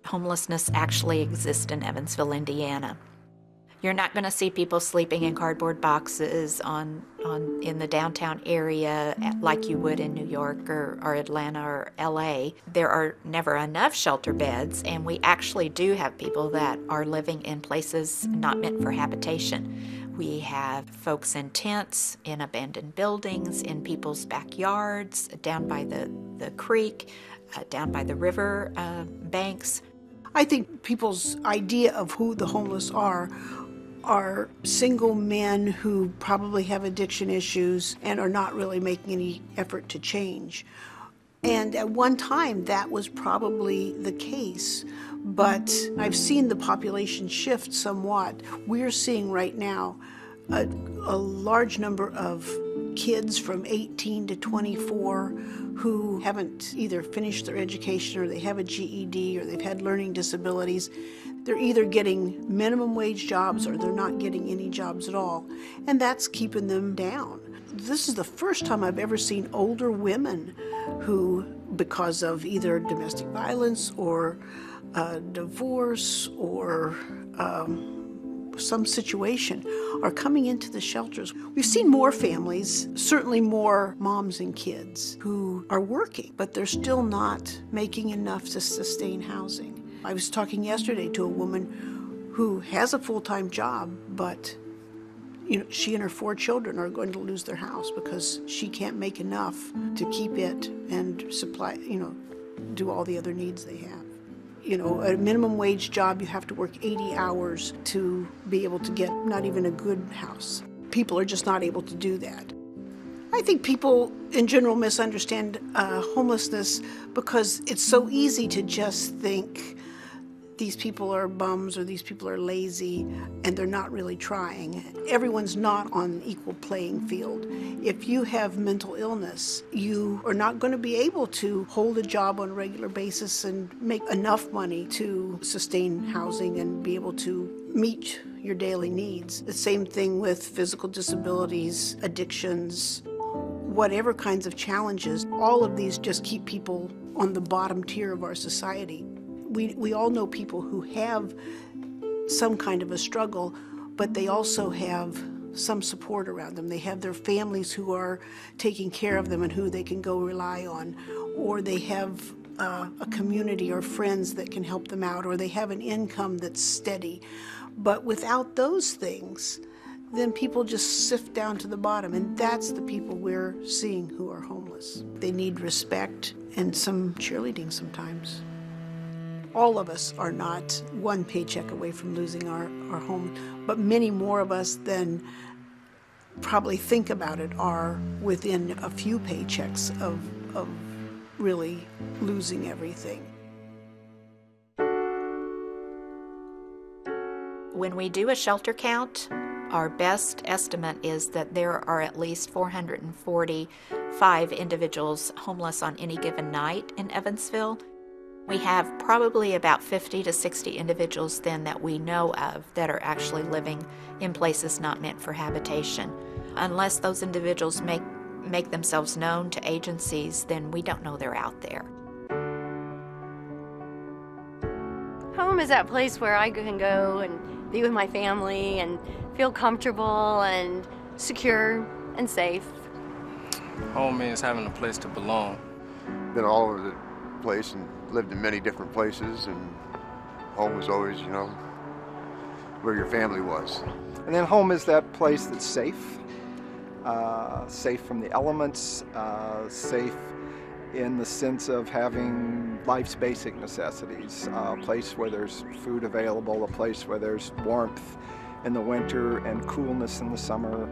homelessness actually exists in Evansville, Indiana. You're not going to see people sleeping in cardboard boxes in the downtown area like you would in New York or Atlanta or LA. There are never enough shelter beds, and we actually do have people that are living in places not meant for habitation. We have folks in tents, in abandoned buildings, in people's backyards, down by the creek, down by the river banks. I think people's idea of who the homeless are single men who probably have addiction issues and are not really making any effort to change. And at one time, that was probably the case. But I've seen the population shift somewhat. We're seeing right now a large number of kids from 18 to 24 who haven't either finished their education or they have a GED or they've had learning disabilities. They're either getting minimum wage jobs or they're not getting any jobs at all. And that's keeping them down. This is the first time I've ever seen older women who, because of either domestic violence or divorce or some situation, are coming into the shelters. We've seen more families, certainly more moms and kids who are working, but they're still not making enough to sustain housing. I was talking yesterday to a woman who has a full-time job, but she and her 4 children are going to lose their house because she can't make enough to keep it and supply, do all the other needs they have. A minimum wage job, you have to work 80 hours to be able to get not even a good house. People are just not able to do that. I think people in general misunderstand homelessness because it's so easy to just think these people are bums or these people are lazy and they're not really trying. Everyone's not on an equal playing field. If you have mental illness, you are not going to be able to hold a job on a regular basis and make enough money to sustain housing and be able to meet your daily needs. The same thing with physical disabilities, addictions, whatever kinds of challenges. All of these just keep people on the bottom tier of our society. We all know people who have some kind of a struggle, but they also have some support around them. They have their families who are taking care of them and who they can go rely on, or they have a community or friends that can help them out, or they have an income that's steady. But without those things, then people just sift down to the bottom, and that's the people we're seeing who are homeless. They need respect and some cheerleading sometimes. All of us are not one paycheck away from losing our home, but many more of us than probably think about it are within a few paychecks of really losing everything. When we do a shelter count, our best estimate is that there are at least 445 individuals homeless on any given night in Evansville. We have probably about 50 to 60 individuals then that we know of that are actually living in places not meant for habitation. Unless those individuals make themselves known to agencies, then we don't know they're out there. Home is that place where I can go and be with my family and feel comfortable and secure and safe. Home means having a place to belong. Been all over the place and lived in many different places, and home was always, where your family was. And then home is that place that's safe, safe from the elements, safe in the sense of having life's basic necessities, a place where there's food available, a place where there's warmth in the winter and coolness in the summer,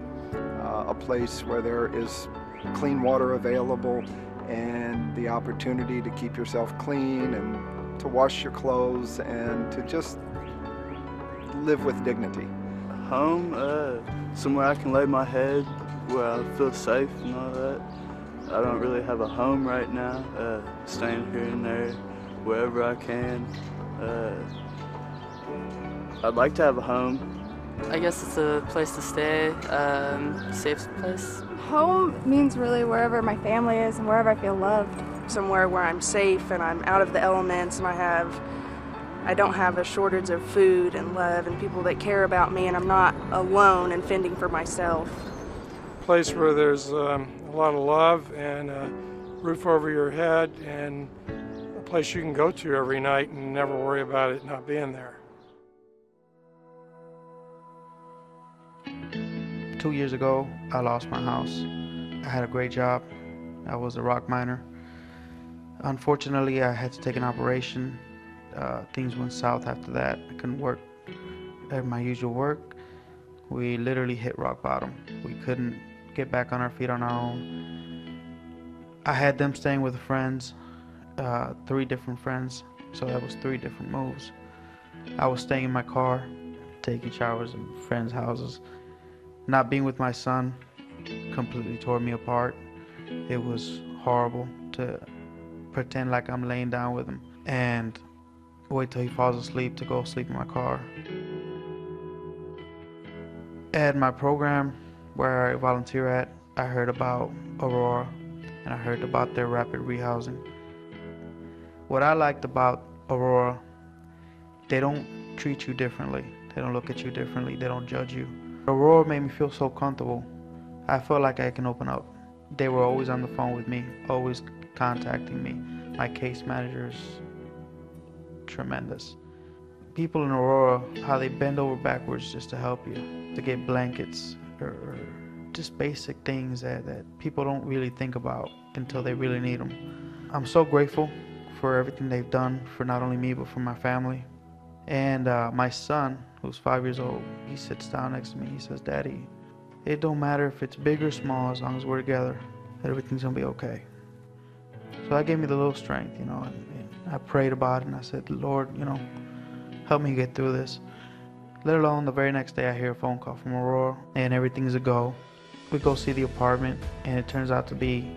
a place where there is clean water available and the opportunity to keep yourself clean and to wash your clothes and to just live with dignity. Home, somewhere I can lay my head, where I feel safe and all that. I don't really have a home right now, staying here and there, wherever I can. I'd like to have a home. I guess it's a place to stay, safe place. Home means really wherever my family is and wherever I feel loved. Somewhere where I'm safe and I'm out of the elements and I have I don't have a shortage of food and love and people that care about me, and I'm not alone and fending for myself. A place where there's a lot of love and a roof over your head and a place you can go to every night and never worry about it not being there. 2 years ago, I lost my house. I had a great job. I was a rock miner. Unfortunately, I had to take an operation. Things went south after that. I couldn't work at my usual work. We literally hit rock bottom. We couldn't get back on our feet on our own. I had them staying with friends, 3 different friends, so that was 3 different moves. I was staying in my car, taking showers in friends' houses. Not being with my son completely tore me apart. It was horrible to pretend like I'm laying down with him and wait till he falls asleep to go sleep in my car. At my program where I volunteer at, I heard about Aurora and I heard about their rapid rehousing. What I liked about Aurora, they don't treat you differently. They don't look at you differently. They don't judge you. Aurora made me feel so comfortable. I felt like I can open up. They were always on the phone with me, always contacting me. My case manager's tremendous. People in Aurora, how they bend over backwards just to help you, to get blankets or just basic things that people don't really think about until they really need them. I'm so grateful for everything they've done for not only me but for my family. And my son, who's 5 years old, he sits down next to me. He says, "Daddy, it don't matter if it's big or small, as long as we're together, that everything's gonna be okay." So that gave me the little strength, you know, and I prayed about it and I said, "Lord, you know, help me get through this." Let alone the very next day I hear a phone call from Aurora and everything's a go. We go see the apartment and it turns out to be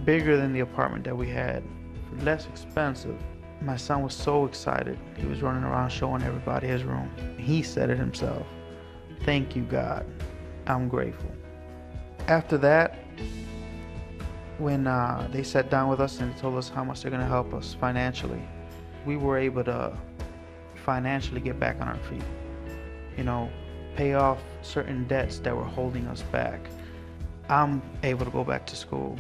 bigger than the apartment that we had, less expensive. My son was so excited. He was running around showing everybody his room. He said it himself. "Thank you, God. I'm grateful." After that, when they sat down with us and told us how much they're going to help us financially, we were able to financially get back on our feet. You know, pay off certain debts that were holding us back. I'm able to go back to school.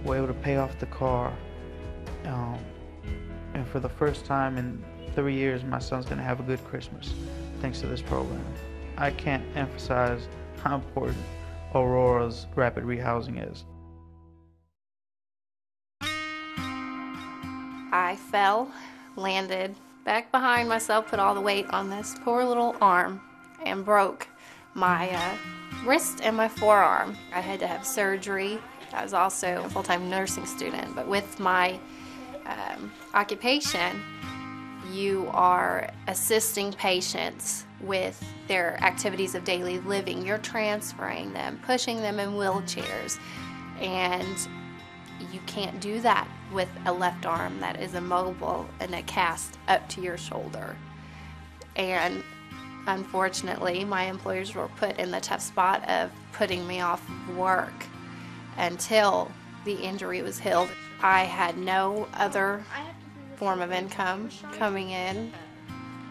We're able to pay off the car. And for the first time in 3 years, my son's going to have a good Christmas thanks to this program. I can't emphasize how important Aurora's rapid rehousing is. I fell, landed back behind myself, put all the weight on this poor little arm, and broke my wrist and my forearm. I had to have surgery. I was also a full-time nursing student, but with my occupation, you are assisting patients with their activities of daily living. You're transferring them, pushing them in wheelchairs, and you can't do that with a left arm that is immobile and a cast up to your shoulder. And unfortunately, my employers were put in the tough spot of putting me off work until the injury was healed. I had no other form of income coming in,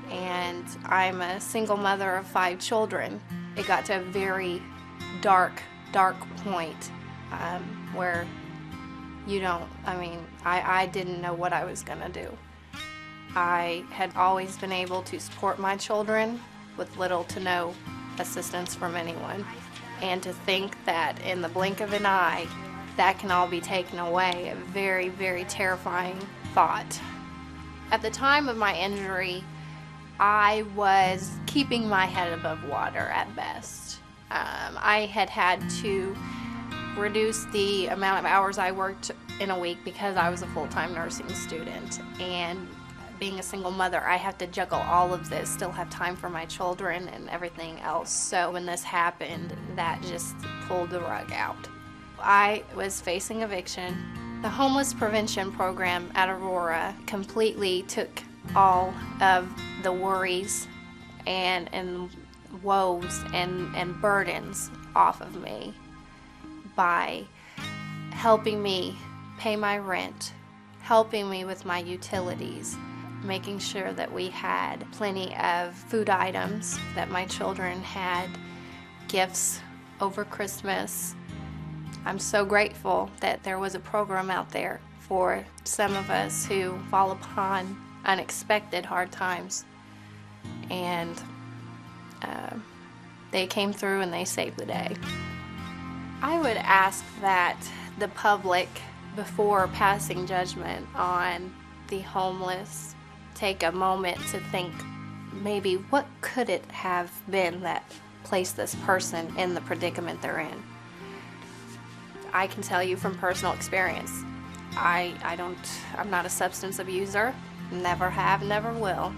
and I'm a single mother of 5 children. It got to a very dark point where I didn't know what I was gonna do. I had always been able to support my children with little to no assistance from anyone. And to think that in the blink of an eye, that can all be taken away, a very, very terrifying thought. At the time of my injury, I was keeping my head above water at best. I had to reduce the amount of hours I worked in a week because I was a full-time nursing student, and being a single mother, I have to juggle all of this, still have time for my children and everything else. So when this happened, that just pulled the rug out. I was facing eviction. The homeless prevention program at Aurora completely took all of the worries and woes and burdens off of me by helping me pay my rent, helping me with my utilities, making sure that we had plenty of food items, that my children had gifts over Christmas. I'm so grateful that there was a program out there for some of us who fall upon unexpected hard times. And they came through and they saved the day. I would ask that the public, before passing judgment on the homeless, take a moment to think, maybe what could it have been that placed this person in the predicament they're in. I can tell you from personal experience, I'm not a substance abuser, never have, never will.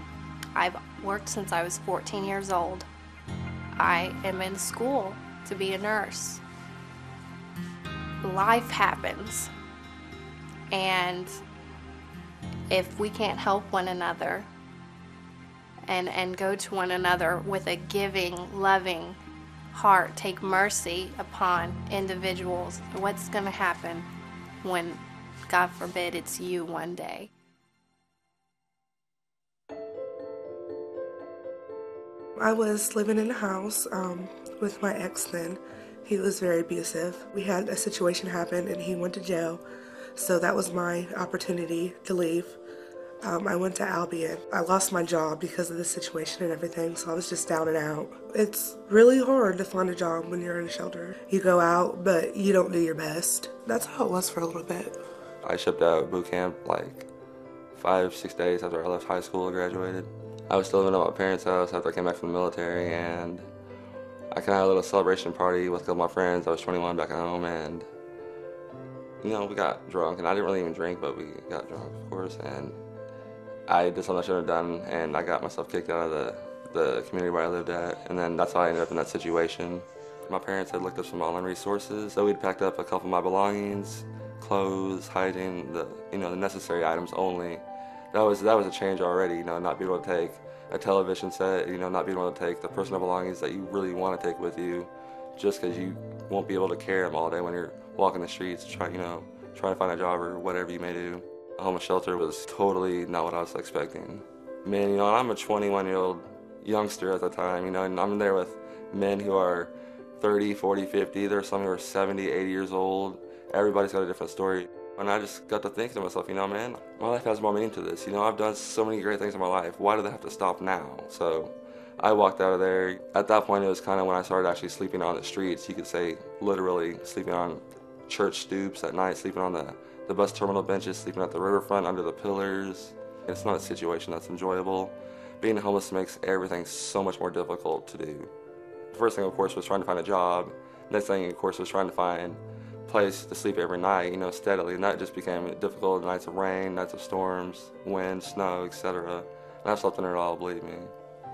I've worked since I was 14 years old. I am in school to be a nurse. Life happens, and if we can't help one another and go to one another with a giving, loving heart, take mercy upon individuals, what's going to happen when, God forbid, it's you one day? I was living in a house with my ex then. He was very abusive. We had a situation happen and he went to jail, so that was my opportunity to leave. I went to Albion. I lost my job because of the situation and everything, so I was just down and out. It's really hard to find a job when you're in a shelter. You go out, but you don't do your best. That's how it was for a little bit. I shipped out of boot camp like 5-6 days after I left high school and graduated. I was still living at my parents' house after I came back from the military, and I kind of had a little celebration party with a couple of my friends. I was 21 back at home, and we got drunk, and I didn't really even drink, but we got drunk, of course, and I did something I shouldn't have done, and I got myself kicked out of the community where I lived at, and then that's how I ended up in that situation. My parents had looked up some online resources, so we'd packed up a couple of my belongings, clothes, hygiene, the necessary items only. That was a change already, not being able to take a television set, not being able to take the personal belongings that you really want to take with you, just because you won't be able to carry them all day when you're walking the streets, trying to find a job or whatever you may do. A homeless shelter was totally not what I was expecting. Man, I'm a 21-year-old youngster at the time, and I'm there with men who are 30, 40, 50. There's some who are 70, 80 years old. Everybody's got a different story. And I just got to think to myself, man, my life has more meaning to this. I've done so many great things in my life. Why do they have to stop now? So I walked out of there. At that point, it was kind of when I started actually sleeping on the streets. You could say literally sleeping on church stoops at night, sleeping on the bus terminal benches, sleeping at the riverfront under the pillars. It's not a situation that's enjoyable. Being homeless makes everything so much more difficult to do. The first thing, of course, was trying to find a job. Next thing, of course, was trying to find place to sleep every night, steadily, and that just became difficult. Nights of rain, nights of storms, wind, snow, etc. And I've slept in it all, believe me.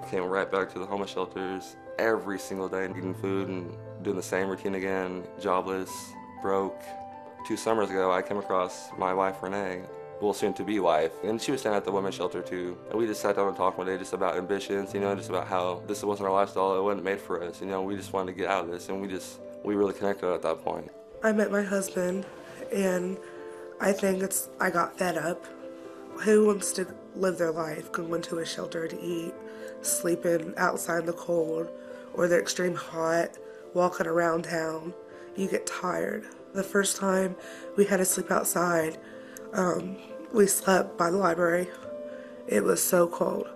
Came right back to the homeless shelters every single day, eating food and doing the same routine again, jobless, broke. 2 summers ago, I came across my wife, Renee, well, soon-to-be wife, and she was staying at the women's shelter too. And we just sat down and talked one day just about ambitions, just about how this wasn't our lifestyle, it wasn't made for us, we just wanted to get out of this, and we really connected at that point. I met my husband, and I think I got fed up. Who wants to live their life going to a shelter to eat, sleeping outside in the cold, or the extreme hot, walking around town? You get tired. The first time we had to sleep outside, we slept by the library. It was so cold.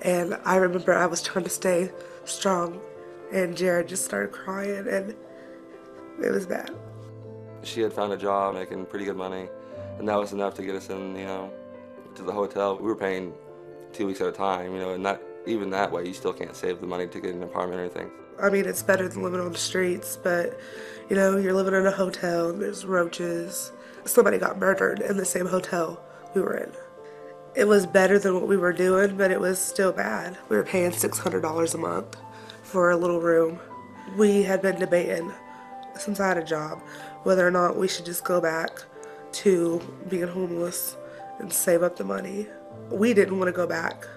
And I remember I was trying to stay strong, and Jared just started crying, and it was bad. She had found a job making pretty good money, and that was enough to get us in, to the hotel. We were paying 2 weeks at a time, and even that way, you still can't save the money to get an apartment or anything. I mean, it's better than living on the streets, but, you're living in a hotel, and there's roaches. Somebody got murdered in the same hotel we were in. It was better than what we were doing, but it was still bad. We were paying $600 a month for a little room. We had been debating, since I had a job, whether or not we should just go back to being homeless and save up the money. We didn't want to go back,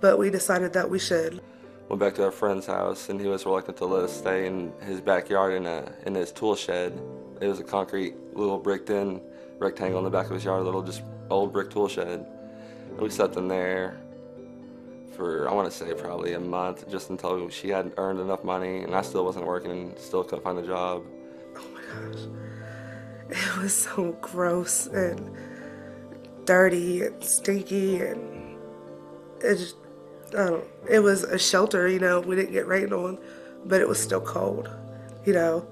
but we decided that we should. Went back to our friend's house, and he was reluctant to let us stay in his backyard in his tool shed. It was a concrete little bricked-in rectangle in the back of his yard, a little just old brick tool shed. And we slept in there for, I want to say, probably a month, just until she had earned enough money, and I still wasn't working and still couldn't find a job. Oh my gosh. It was so gross and dirty and stinky, and it just, it was a shelter, you know. We didn't get rained on, but it was still cold, you know.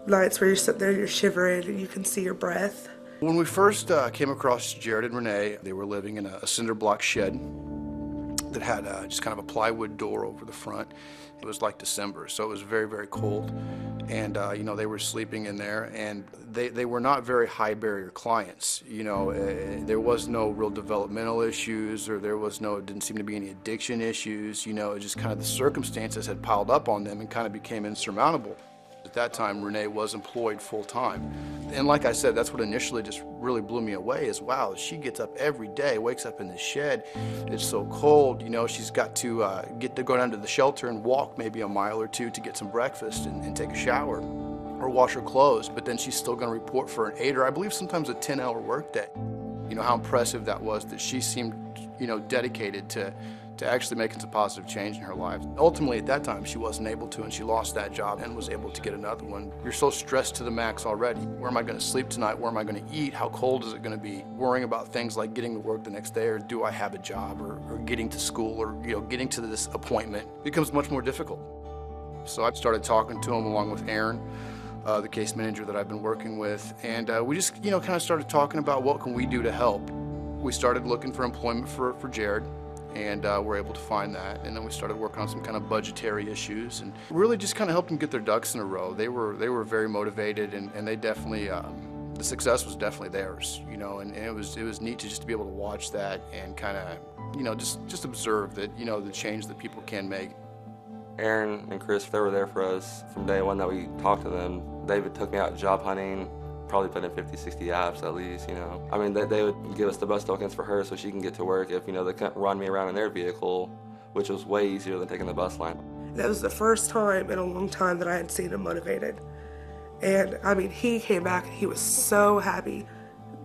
Nights where you're sitting there, you're shivering, and you can see your breath. When we first came across Jared and Renee, they were living in a cinder block shed that had just kind of a plywood door over the front. It was like December, so it was very, very cold. And, you know, they were sleeping in there, and they were not very high barrier clients. You know, there was no real developmental issues, or didn't seem to be any addiction issues. You know, it just kind of the circumstances had piled up on them and kind of became insurmountable. At that time, Renee was employed full-time. And like I said, that's what initially just really blew me away is, wow, she gets up every day, wakes up in the shed. It's so cold, you know, she's got to go down to the shelter and walk maybe a mile or two to get some breakfast and take a shower or wash her clothes. But then she's still going to report for an 8 or I believe sometimes a 10-hour workday. You know, how impressive that was, that she seemed, you know, dedicated to actually making some positive change in her life. Ultimately, at that time, she wasn't able to, and she lost that job and was able to get another one. You're so stressed to the max already. Where am I going to sleep tonight? Where am I going to eat? How cold is it going to be? Worrying about things like getting to work the next day, or do I have a job, or getting to school, or, you know, getting to this appointment becomes much more difficult. So I started talking to him along with Aaron, the case manager that I've been working with, and we just, you know, kind of started talking about what can we do to help. We started looking for employment for Jared, and we're able to find that. And then we started working on some kind of budgetary issues, and really just kind of helped them get their ducks in a row. They were very motivated, and they definitely, the success was definitely theirs, you know, and it was neat to just be able to watch that and kind of, you know, just observe that, you know, the change that people can make. Aaron and Chris, they were there for us from day one that we talked to them. David took me out job hunting, probably put in 50, 60 apps at least, you know. I mean, they would give us the bus tokens for her so she can get to work if, you know, they couldn't run me around in their vehicle, which was way easier than taking the bus line. That was the first time in a long time that I had seen him motivated. And, I mean, he came back and he was so happy.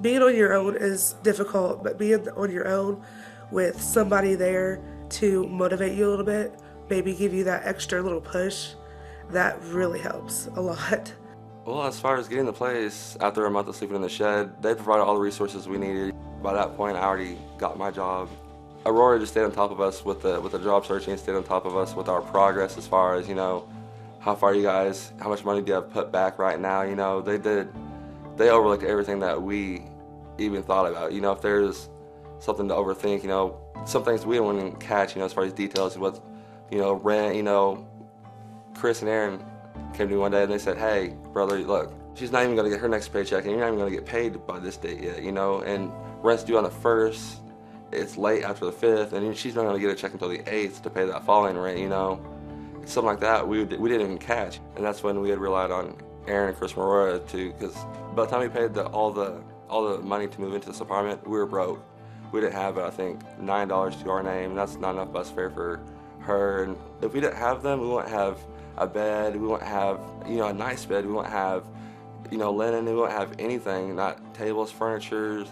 Being on your own is difficult, but being on your own with somebody there to motivate you a little bit, maybe give you that extra little push, that really helps a lot. Well, as far as getting the place, after a month of sleeping in the shed, they provided all the resources we needed. By that point, I already got my job. Aurora just stayed on top of us with the job searching, stayed on top of us with our progress as far as, you know, how far you guys, how much money do you have put back right now, you know. They overlooked everything that we even thought about. You know, if there's something to overthink, you know, some things we don't even catch, you know, as far as details, what, you know, rent, you know. Chris and Aaron came to me one day and they said, hey, brother, look, she's not even going to get her next paycheck and you're not even going to get paid by this date yet, you know, and rent's due on the 1st, it's late after the 5th, and she's not going to get a check until the 8th to pay that following rent, you know. Something like that we didn't even catch, and that's when we had relied on Aaron and Chris and Aurora because by the time we paid all the money to move into this apartment, we were broke. We didn't have, I think, $9 to our name, and that's not enough bus fare for her, and if we didn't have them, we wouldn't have a bed, we won't have, you know, a nice bed, we won't have, you know, linen, we won't have anything, not tables, furniture,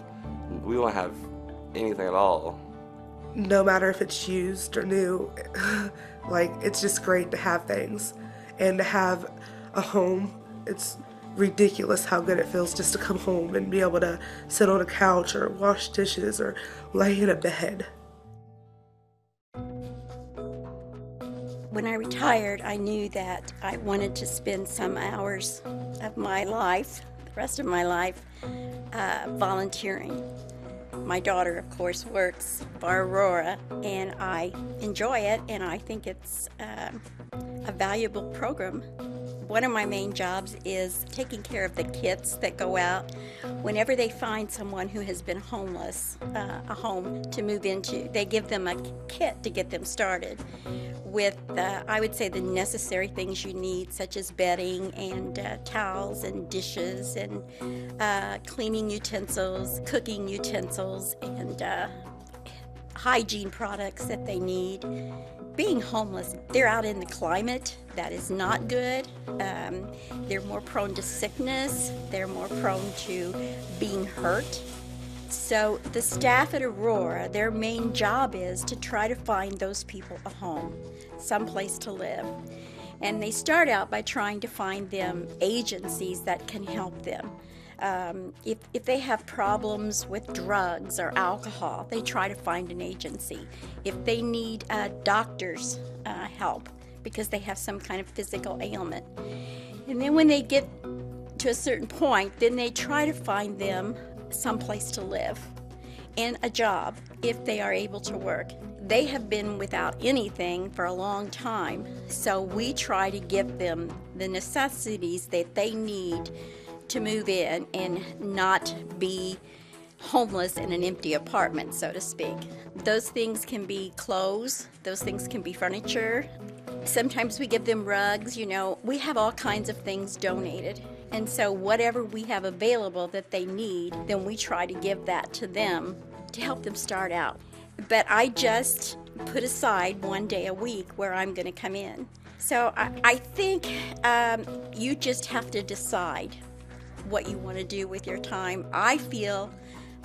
we won't have anything at all. No matter if it's used or new, like, it's just great to have things and to have a home. It's ridiculous how good it feels just to come home and be able to sit on a couch or wash dishes or lay in a bed. When I retired, I knew that I wanted to spend some hours of my life, the rest of my life, volunteering. My daughter, of course, works for Aurora, and I enjoy it, and I think it's a valuable program. One of my main jobs is taking care of the kids that go out. Whenever they find someone who has been homeless, a home to move into, they give them a kit to get them started with, I would say, the necessary things you need, such as bedding and towels and dishes and cleaning utensils, cooking utensils, and hygiene products that they need. Being homeless, they're out in the climate that is not good. They're more prone to sickness. They're more prone to being hurt. So the staff at Aurora, their main job is to try to find those people a home, someplace to live. And they start out by trying to find them agencies that can help them. If they have problems with drugs or alcohol, they try to find an agency. If they need doctor's help because they have some kind of physical ailment. And then when they get to a certain point, then they try to find them someplace to live and a job if they are able to work. They have been without anything for a long time, so we try to give them the necessities that they need to move in and not be homeless in an empty apartment, so to speak. Those things can be clothes, those things can be furniture. Sometimes we give them rugs, we have all kinds of things donated. And so whatever we have available that they need, then we try to give that to them to help them start out. But I just put aside one day a week where I'm going to come in. So I think you just have to decide what you want to do with your time. I feel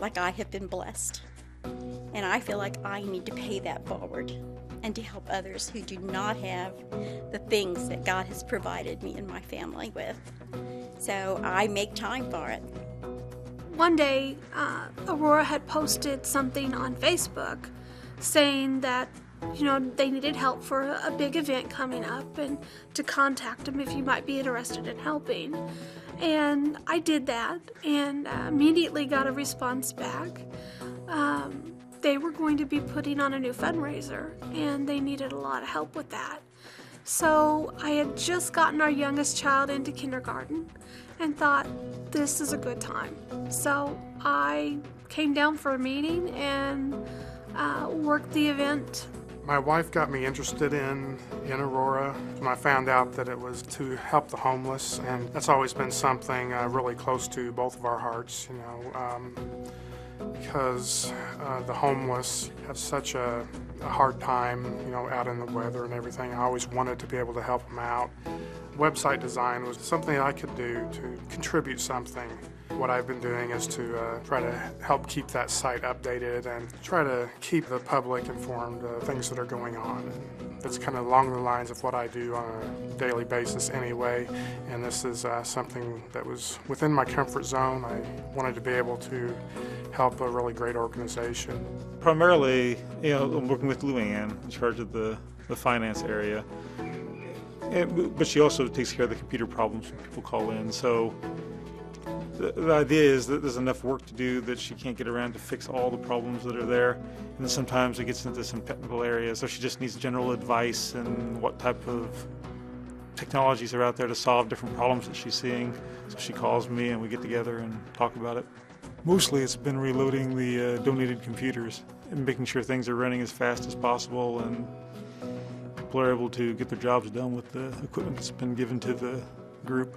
like I have been blessed, and I feel like I need to pay that forward and to help others who do not have the things that God has provided me and my family with. So I make time for it. One day, Aurora had posted something on Facebook saying that, they needed help for a big event coming up and to contact them if you might be interested in helping. And I did that and immediately got a response back. They were going to be putting on a new fundraiser and they needed a lot of help with that. So I had just gotten our youngest child into kindergarten and thought, this is a good time. So I came down for a meeting and worked the event. My wife got me interested in Aurora when I found out that it was to help the homeless, and that's always been something really close to both of our hearts, because the homeless have such a hard time, out in the weather and everything. I always wanted to be able to help them out. Website design was something I could do to contribute something. What I've been doing is to try to help keep that site updated and try to keep the public informed of things that are going on. And that's kind of along the lines of what I do on a daily basis anyway, and this is something that was within my comfort zone. I wanted to be able to help a really great organization. Primarily, I'm working with Luann in charge of the finance area. But she also takes care of the computer problems when people call in. So the idea is that there's enough work to do that she can't get around to fix all the problems that are there. And then sometimes it gets into some technical areas. So she just needs general advice and what type of technologies are out there to solve different problems that she's seeing. So she calls me and we get together and talk about it. Mostly it's been reloading the donated computers and making sure things are running as fast as possible and people are able to get their jobs done with the equipment that's been given to the group.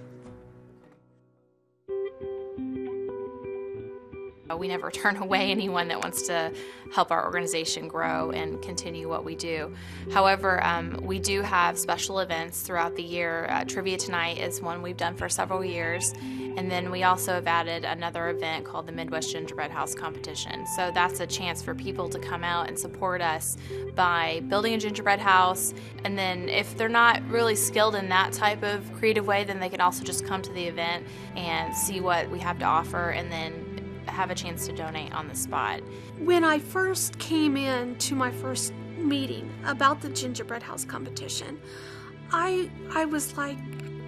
We never turn away anyone that wants to help our organization grow and continue what we do. However, we do have special events throughout the year. Trivia Tonight is one we've done for several years. And then we also have added another event called the Midwest Gingerbread House Competition. So that's a chance for people to come out and support us by building a gingerbread house. And then if they're not really skilled in that type of creative way, then they can also just come to the event and see what we have to offer and then have a chance to donate on the spot. When I first came in to my first meeting about the gingerbread house competition, I was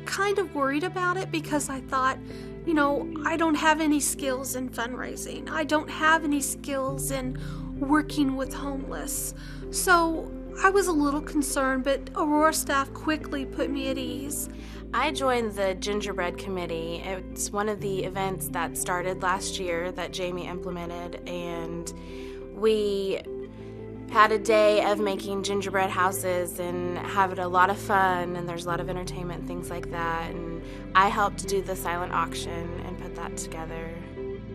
kind of worried about it because I thought, I don't have any skills in fundraising. I don't have any skills in working with homeless. So I was a little concerned, but Aurora staff quickly put me at ease. I joined the Gingerbread Committee. It's one of the events that started last year that Jamie implemented, and we had a day of making gingerbread houses and having a lot of fun, and there's a lot of entertainment and things like that, and I helped do the silent auction and put that together.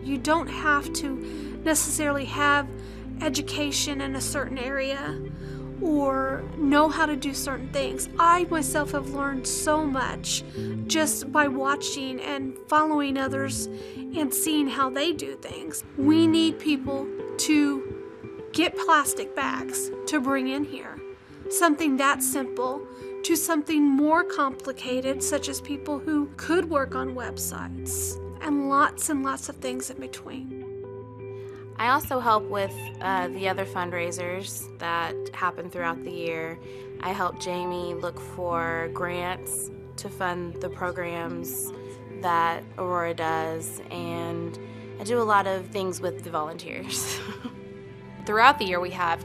You don't have to necessarily have education in a certain area or know how to do certain things. I myself have learned so much just by watching and following others and seeing how they do things. We need people to get plastic bags to bring in here. Something that simple to something more complicated, such as people who could work on websites, and lots of things in between. I also help with the other fundraisers that happen throughout the year. I help Jamie look for grants to fund the programs that Aurora does, and I do a lot of things with the volunteers. Throughout the year, we have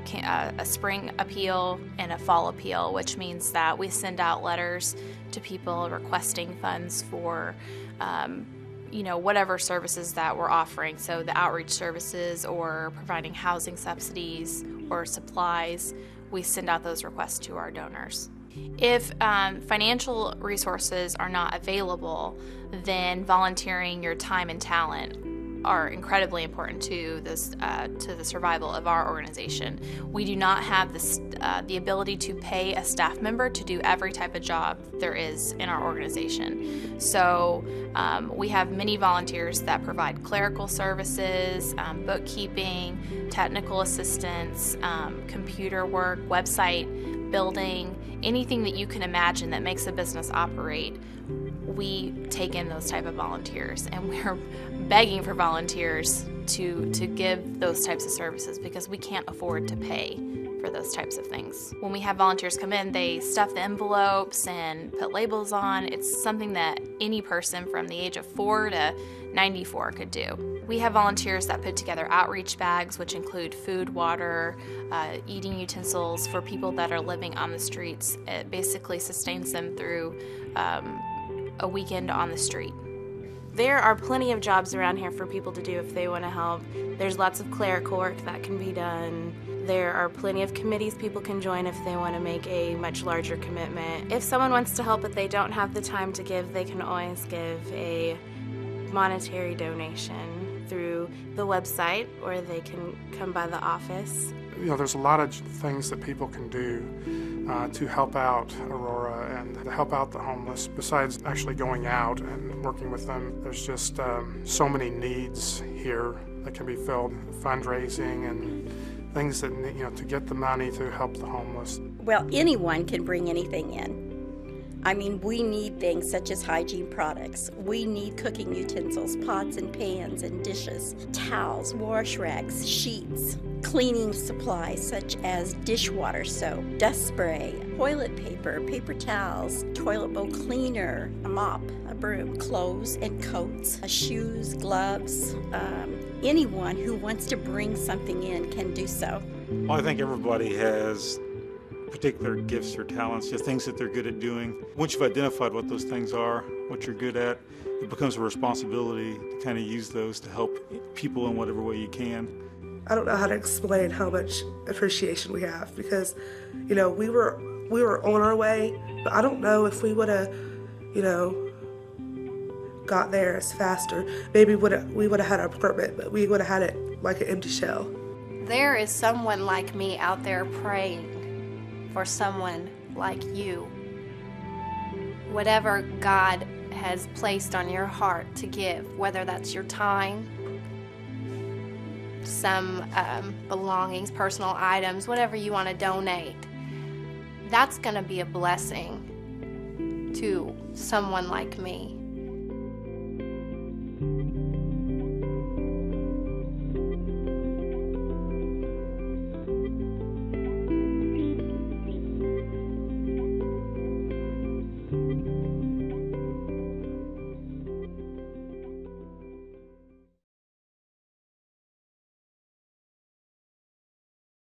a spring appeal and a fall appeal, which means that we send out letters to people requesting funds for whatever services that we're offering. So the outreach services or providing housing subsidies or supplies, we send out those requests to our donors. If financial resources are not available, then volunteering your time and talent are incredibly important to the survival of our organization. We do not have the ability to pay a staff member to do every type of job there is in our organization. So we have many volunteers that provide clerical services, bookkeeping, technical assistance, computer work, website building, anything that you can imagine that makes a business operate. We take in those type of volunteers, and we're begging for volunteers to give those types of services because we can't afford to pay for those types of things. When we have volunteers come in, they stuff the envelopes and put labels on. It's something that any person from the age of 4 to 94 could do. We have volunteers that put together outreach bags, which include food, water, eating utensils for people that are living on the streets. It basically sustains them through a weekend on the street. There are plenty of jobs around here for people to do if they want to help. There's lots of clerical work that can be done. There are plenty of committees people can join if they want to make a much larger commitment. If someone wants to help but they don't have the time to give, they can always give a monetary donation through the website, or they can come by the office. There's a lot of things that people can do to help out Aurora and to help out the homeless. Besides actually going out and working with them, there's just so many needs here that can be filled, fundraising and things that, to get the money to help the homeless. Well, anyone can bring anything in. I mean, we need things such as hygiene products. We need cooking utensils, pots and pans and dishes, towels, wash rags, sheets, cleaning supplies such as dishwater soap, dust spray, toilet paper, paper towels, toilet bowl cleaner, a mop, a broom, clothes and coats, shoes, gloves. Anyone who wants to bring something in can do so. Well, I think everybody has particular gifts or talents, just things that they're good at doing. Once you've identified what those things are, what you're good at, it becomes a responsibility to kind of use those to help people in whatever way you can. I don't know how to explain how much appreciation we have because, we were on our way, but I don't know if we would have, got there as faster. Maybe we would have had our apartment, but we would have had it like an empty shell. There is someone like me out there praying for someone like you. Whatever God has placed on your heart to give, whether that's your time, some belongings, personal items, whatever you want to donate, that's going to be a blessing to someone like me.